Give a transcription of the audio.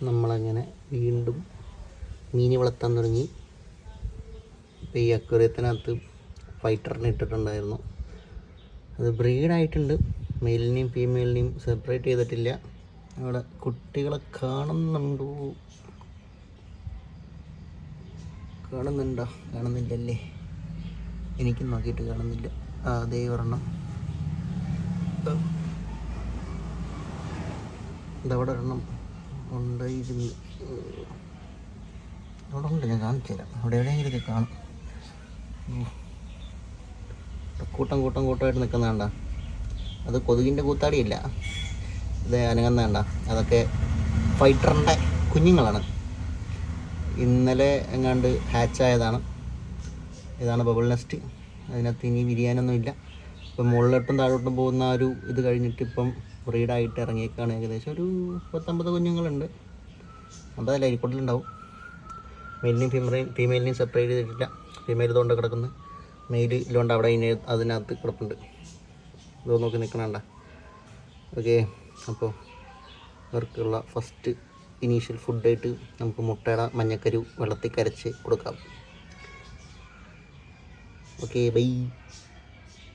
നമ്മളങ്ങനെ വീണ്ടും മീൻ വളർത്താൻ തുടങ്ങി. ഇപ്പോൾ ഈ അക്വേറിയത്തിനകത്ത് ഫൈറ്ററിനെ ഇട്ടിട്ടുണ്ടായിരുന്നു. അത് ബ്രീഡായിട്ടുണ്ട്. മെയിലിനെയും ഫീമെയിലിനെയും സെപ്പറേറ്റ് ചെയ്തിട്ടില്ല. അവിടെ കുട്ടികളെ കാണുന്നുണ്ടോ? കാണുന്നില്ലല്ലേ? എനിക്ക് നോക്കിയിട്ട് കാണുന്നില്ല. അതേ ഒരെണ്ണം ഇതവിടെ ഒരെണ്ണം ഉണ്ടായിരുന്നു. അവിടെ ഉണ്ട്, ഞാൻ കാണിച്ചു തരാം. അവിടെ എവിടെയെങ്കിലൊക്കെ കാണും. കൂട്ടമായിട്ട് നിൽക്കുന്നതാണ്ട. അത് കൊതുകിൻ്റെ കൂത്താടിയില്ല, ഇത് അനങ്ങുന്നതാണ്ട. അതൊക്കെ ഫൈറ്ററിൻ്റെ കുഞ്ഞുങ്ങളാണ്. ഇന്നലെ എങ്ങാണ്ട് ഹാച്ചായതാണ്. ഇതാണ് ബബിൾ നെസ്റ്റ്. അതിനകത്ത് ഇനി വിരിയാനൊന്നുമില്ല. ഇപ്പം മുകളിലോട്ടും താഴോട്ടും പോകുന്ന ഒരു ഇത് കഴിഞ്ഞിട്ട് ഇപ്പം ബ്രീഡായിട്ട് ഇറങ്ങിയേക്കാണ്. ഏകദേശം ഒരു 50 കുഞ്ഞുങ്ങളുണ്ട്. അതല്ല അരിക്കൊട്ടിലുണ്ടാവും. മെയിലിനെയും ഫീമെയിലിനെയും സെപ്പറേറ്റ് ചെയ്തിട്ടില്ല. ഫീമെയിൽ ഇതുകൊണ്ട് കിടക്കുന്നു, മെയിൽ ഇല്ലോണ്ട് അവിടെ അതിനകത്ത് കിടപ്പുണ്ട്. ഇതോ നോക്കി നിൽക്കണണ്ട. ഓക്കെ, അപ്പോൾ അവർക്കുള്ള ഫസ്റ്റ് ഇനീഷ്യൽ ഫുഡായിട്ട് നമുക്ക് മുട്ടയുടെ മഞ്ഞക്കരു വെള്ളത്തിൽ കരച്ച് കൊടുക്കാം. Okay, by.